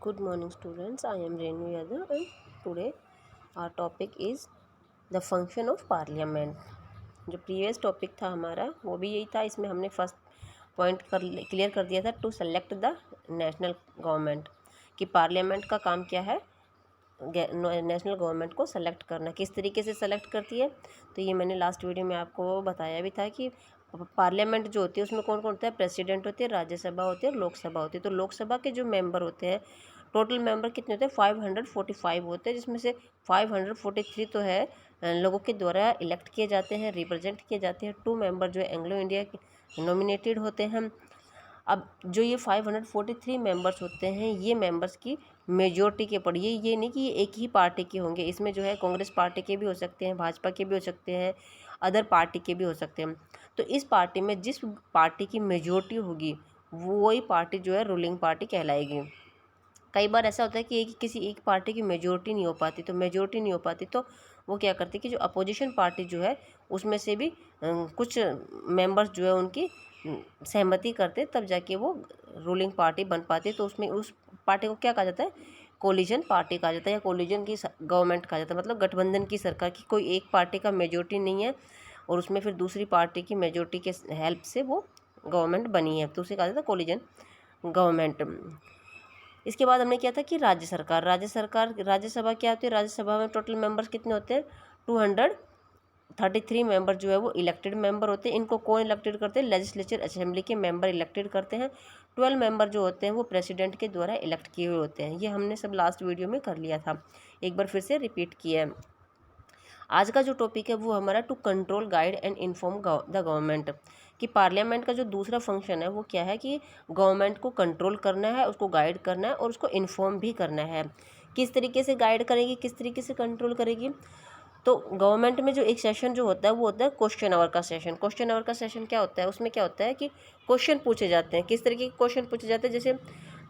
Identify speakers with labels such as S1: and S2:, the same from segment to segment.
S1: Good morning students, I am Renu Yadav and today our topic is the function of parliament। जो previous topic था हमारा वो भी यही था। इसमें हमने फर्स्ट पॉइंट क्लियर कर दिया था to select the national government, कि पार्लियामेंट का काम क्या है, नेशनल गवर्नमेंट को सेलेक्ट करना। किस तरीके से सेलेक्ट करती है तो ये मैंने लास्ट वीडियो में आपको बताया भी था कि पार्लियामेंट जो होती है उसमें कौन कौन होता है, प्रेसिडेंट होती है, राज्यसभा होती है और लोकसभा होती है। तो लोकसभा के जो मेंबर होते हैं, टोटल मेंबर कितने होते हैं, 545 होते हैं, जिसमें से 543 तो है लोगों के द्वारा इलेक्ट किए जाते हैं, रिप्रेजेंट किए जाते हैं। 2 मेंबर जो है एंग्लो इंडिया के नॉमिनेटेड होते हैं। अब जो ये 543 मेंबर्स होते हैं, ये मेंबर्स की मेजॉरिटी के पढ़िए, ये नहीं कि ये एक ही पार्टी के होंगे। इसमें जो है कांग्रेस पार्टी के भी हो सकते हैं, भाजपा के भी हो सकते हैं, अदर पार्टी के भी हो सकते हैं। तो इस पार्टी में जिस पार्टी की मेजॉरिटी होगी वही पार्टी जो है रूलिंग पार्टी कहलाएगी। कई बार ऐसा होता है कि किसी एक पार्टी की मेजॉरिटी नहीं हो पाती, तो मेजॉरिटी नहीं हो पाती तो वो क्या करती है कि जो अपोजिशन पार्टी जो है उसमें से भी कुछ मेंबर्स जो है उनकी सहमति करते, तब जाके वो रूलिंग पार्टी बन पाती है। तो उसमें उस पार्टी को क्या कहा जाता है, कोलिजन पार्टी कहा जाता है, या कोलिजन की गवर्नमेंट कहा जाता है। मतलब गठबंधन की सरकार की कोई एक पार्टी का मेजॉरिटी नहीं है और उसमें फिर दूसरी पार्टी की मेजॉरिटी के हेल्प से वो गवर्नमेंट बनी है, तो उसे कहा जाता है कोलिजन गवर्नमेंट। इसके बाद हमने किया था कि राज्यसभा क्या होती है। राज्यसभा में टोटल मेंबर्स कितने होते हैं, 233 मेंबर जो है वो इलेक्टेड मेंबर होते हैं। इनको कौन इलेक्टेड करते हैं, लेजिस्लेचर असेंबली के मेंबर इलेक्टेड करते हैं। 12 मेंबर जो होते हैं वो प्रेसिडेंट के द्वारा इलेक्ट किए हुए होते हैं। ये हमने सब लास्ट वीडियो में कर लिया था, एक बार फिर से रिपीट किया है। आज का जो टॉपिक है वो हमारा to control, guide and inform the government, कि पार्लियामेंट का जो दूसरा फंक्शन है वो क्या है कि गवर्नमेंट को कंट्रोल करना है, उसको गाइड करना है और उसको इन्फॉर्म भी करना है। किस तरीके से गाइड करेगी, किस तरीके से कंट्रोल करेगी। तो गवर्नमेंट में जो एक सेशन जो होता है वो होता है क्वेश्चन आवर का सेशन। क्वेश्चन आवर का सेशन क्या होता है, उसमें क्या होता है कि क्वेश्चन पूछे जाते हैं। किस तरीके के क्वेश्चन पूछे जाते हैं, जैसे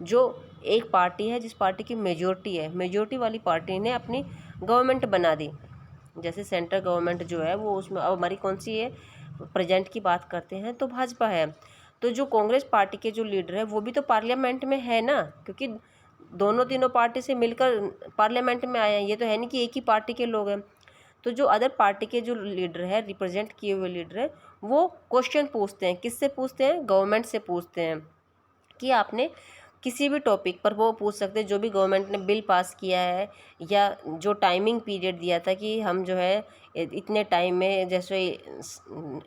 S1: जो एक पार्टी है, जिस पार्टी की मेजॉरिटी है, मेजॉरिटी वाली पार्टी ने अपनी गवर्नमेंट बना दी, जैसे सेंट्रल गवर्नमेंट जो है वो उसमें अब हमारी कौन सी है, प्रेजेंट की बात करते हैं तो भाजपा है। तो जो कांग्रेस पार्टी के जो लीडर है वो भी तो पार्लियामेंट में है ना, क्योंकि दोनों तीनों पार्टी से मिलकर पार्लियामेंट में आए हैं। ये तो है नहीं कि एक ही पार्टी के लोग हैं। तो जो अदर पार्टी के जो लीडर है, रिप्रेजेंट किए हुए लीडर है, वो क्वेश्चन पूछते हैं। किससे पूछते हैं, गवर्नमेंट से पूछते हैं कि आपने किसी भी टॉपिक पर वो पूछ सकते हैं, जो भी गवर्नमेंट ने बिल पास किया है या जो टाइमिंग पीरियड दिया था कि हम जो है इतने टाइम में जैसे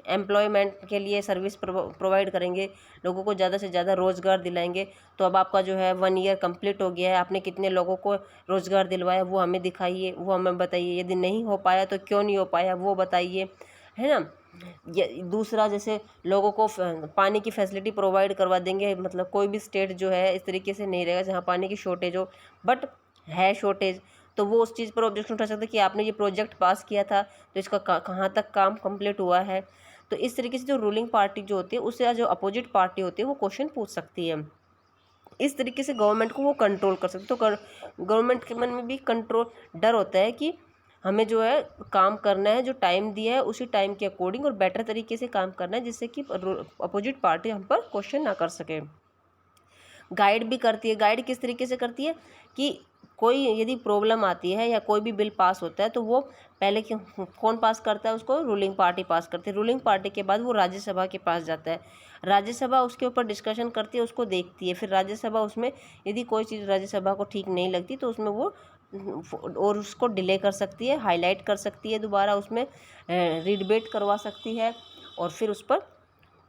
S1: एम्प्लॉयमेंट के लिए सर्विस प्रोवाइड करेंगे, लोगों को ज़्यादा से ज़्यादा रोज़गार दिलाएंगे। तो अब आपका जो है 1 ईयर कंप्लीट हो गया है, आपने कितने लोगों को रोज़गार दिलवाया वो हमें दिखाइए, वो हमें बताइए। यदि नहीं हो पाया तो क्यों नहीं हो पाया वो बताइए, है ना। दूसरा, जैसे लोगों को पानी की फैसिलिटी प्रोवाइड करवा देंगे। मतलब कोई भी स्टेट जो है इस तरीके से नहीं रहेगा जहाँ पानी की शॉर्टेज हो, बट है शॉर्टेज, तो वो उस चीज़ पर ऑब्जेक्शन उठा सकते हैं कि आपने ये प्रोजेक्ट पास किया था तो इसका कहाँ तक काम कंप्लीट हुआ है। तो इस तरीके से जो रूलिंग पार्टी जो होती है उससे जो अपोजिट पार्टी होती है वो क्वेश्चन पूछ सकती है। इस तरीके से गवर्नमेंट को वो कंट्रोल कर सकते। तो गवर्नमेंट के मन में भी कंट्रोल, डर होता है कि हमें जो है काम करना है, जो टाइम दिया है उसी टाइम के अकॉर्डिंग और बेटर तरीके से काम करना है, जिससे कि अपोजिट पार्टी हम पर क्वेश्चन ना कर सके। गाइड भी करती है। गाइड किस तरीके से करती है कि कोई यदि प्रॉब्लम आती है या कोई भी बिल पास होता है तो वो पहले कौन पास करता है, उसको रूलिंग पार्टी पास करती है। रूलिंग पार्टी के बाद वो राज्यसभा के पास जाता है, राज्यसभा उसके ऊपर डिस्कशन करती है, उसको देखती है। फिर राज्यसभा उसमें यदि कोई चीज़ राज्यसभा को ठीक नहीं लगती तो उसमें वो और उसको डिले कर सकती है, हाईलाइट कर सकती है, दोबारा उसमें रीडिबेट करवा सकती है और फिर उस पर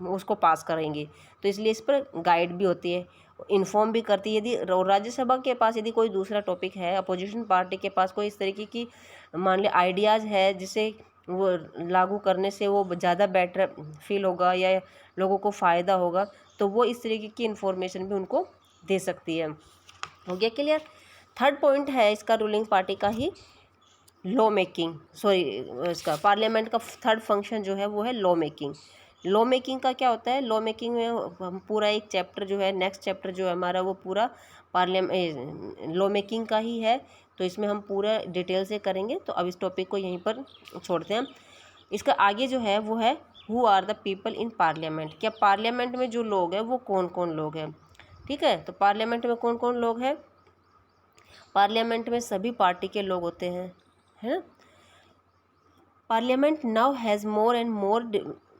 S1: उसको पास करेंगे। तो इसलिए इस पर गाइड भी होती है, इन्फॉर्म भी करती है। यदि राज्यसभा के पास यदि कोई दूसरा टॉपिक है, अपोजिशन पार्टी के पास कोई इस तरीके की मान ली आइडियाज़ है जिसे वो लागू करने से वो ज़्यादा बेटर फील होगा या लोगों को फ़ायदा होगा, तो वो इस तरीके की इन्फॉर्मेशन भी उनको दे सकती है। हो गया क्लियर। थर्ड पॉइंट है इसका रूलिंग पार्टी का ही लॉ मेकिंग, सॉरी इसका पार्लियामेंट का थर्ड फंक्शन जो है वो है लॉ मेकिंग। लॉ मेकिंग का क्या होता है, लॉ मेकिंग में हम पूरा एक चैप्टर जो है, नेक्स्ट चैप्टर जो है हमारा वो पूरा लॉ मेकिंग का ही है। तो इसमें हम पूरा डिटेल से करेंगे। तो अब इस टॉपिक को यहीं पर छोड़ते हैं। इसका आगे जो है वो है who are the people in parliament, क्या पार्लियामेंट में जो लोग हैं वो कौन कौन लोग हैं। ठीक है, तो पार्लियामेंट में कौन कौन लोग हैं, पार्लियामेंट में सभी पार्टी के लोग होते हैं, है ना। Parliament now has more and more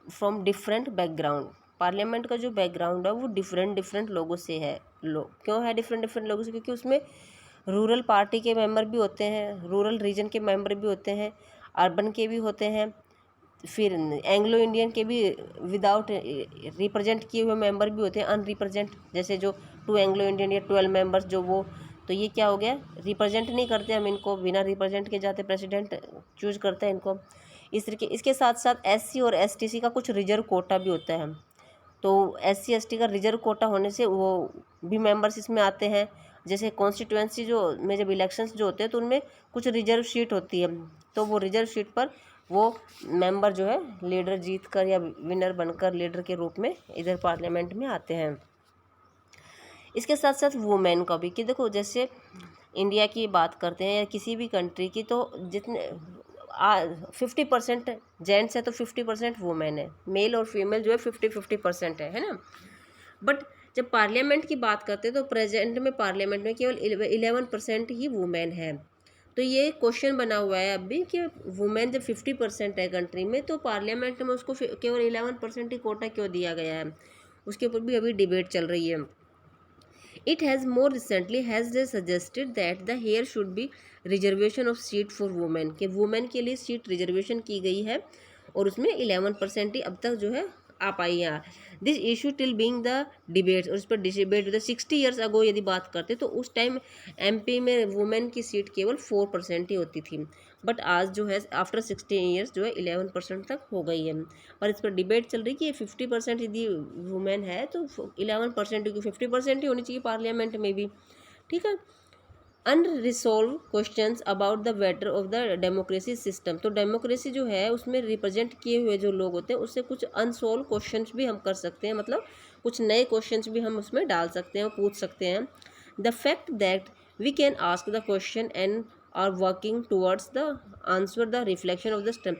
S1: from different background. Parliament का जो बैकग्राउंड है वो डिफरेंट लोगों से है। क्यों है डिफरेंट लोगों से? क्योंकि उसमें रूरल पार्टी के मेंबर भी होते हैं, रूरल रीजन के मेंबर भी होते हैं, अर्बन के भी होते हैं, फिर एंग्लो इंडियन के भी विदाउट रिप्रेजेंट किए हुए मेंबर भी होते हैं, अनरिप्रेजेंट, जैसे जो 2 एंग्लो इंडियन या 12 मेंबर्स जो वो, तो ये क्या हो गया, रिप्रेजेंट नहीं करते हम इनको, बिना रिप्रेजेंट के जाते प्रेसिडेंट चूज करते हैं इनको। इस तरीके इसके साथ साथ एससी और एसटीसी का कुछ रिजर्व कोटा भी होता है, तो एससी एसटी का रिजर्व कोटा होने से वो भी मेंबर्स इसमें आते हैं। जैसे कॉन्स्टिट्यूएंसी जो में जब इलेक्शंस जो होते हैं तो उनमें कुछ रिजर्व सीट होती है, तो वो रिजर्व सीट पर वो मेंबर जो है लीडर जीत कर या विनर बनकर लीडर के रूप में इधर पार्लियामेंट में आते हैं। इसके साथ साथ वुमेन का भी, कि देखो जैसे इंडिया की बात करते हैं या किसी भी कंट्री की, तो जितने 50% जेंट्स है तो 50% वुमेन है, मेल और फीमेल जो है 50-50% है ना। बट जब पार्लियामेंट की बात करते हैं तो प्रेजेंट में पार्लियामेंट में केवल 11% ही वुमेन है। तो ये क्वेश्चन बना हुआ है अभी कि वुमेन जब 50% है कंट्री में, तो पार्लियामेंट में उसको केवल 11% ही कोटा क्यों दिया गया है, उसके ऊपर भी अभी डिबेट चल रही है। It has more recently has they suggested that the here should be reservation of seat for women, कि वुमेन के लिए सीट रिजर्वेशन की गई है और उसमें 11% ही अब तक जो है आ पाई है। This issue till being the debates, और इस पर डिबेट होता है। 60 ईयर्स अगो यदि बात करते तो उस टाइम एमपी में वुमेन की सीट केवल 4% ही होती थी, बट आज जो है आफ्टर 60 ईयर्स जो है 11% तक हो गई है। और इस पर डिबेट चल रही है कि 50% यदि वुमेन है तो 11% की 50% ही होनी चाहिए पार्लियामेंट में भी, ठीक है। Unresolved questions about the better of the democracy system, तो डेमोक्रेसी जो है उसमें रिप्रेजेंट किए हुए जो लोग होते हैं उससे कुछ अनसोल्व क्वेश्चंस भी हम कर सकते हैं, मतलब कुछ नए क्वेश्चंस भी हम उसमें डाल सकते हैं, पूछ सकते हैं। The fact that we can ask the question and are working towards the answer the reflection of the system,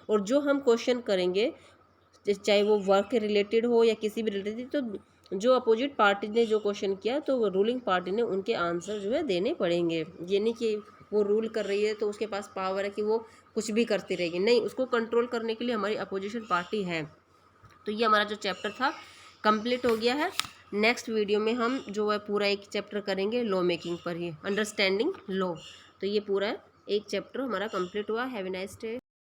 S1: और जो हम क्वेश्चन करेंगे चाहे वो वर्क के रिलेटेड हो या किसी भी रिलेटेड, तो जो अपोजिट पार्टी ने जो क्वेश्चन किया तो रूलिंग पार्टी ने उनके आंसर जो है देने पड़ेंगे। ये नहीं कि वो रूल कर रही है तो उसके पास पावर है कि वो कुछ भी करती रहेगी, नहीं, उसको कंट्रोल करने के लिए हमारी अपोजिशन पार्टी है। तो ये हमारा जो चैप्टर था कंप्लीट हो गया है। नेक्स्ट वीडियो में हम जो है पूरा एक चैप्टर करेंगे लॉ मेकिंग पर ही, अंडरस्टैंडिंग लॉ। तो ये पूरा एक चैप्टर हमारा कंप्लीट हुआ। Have a nice day.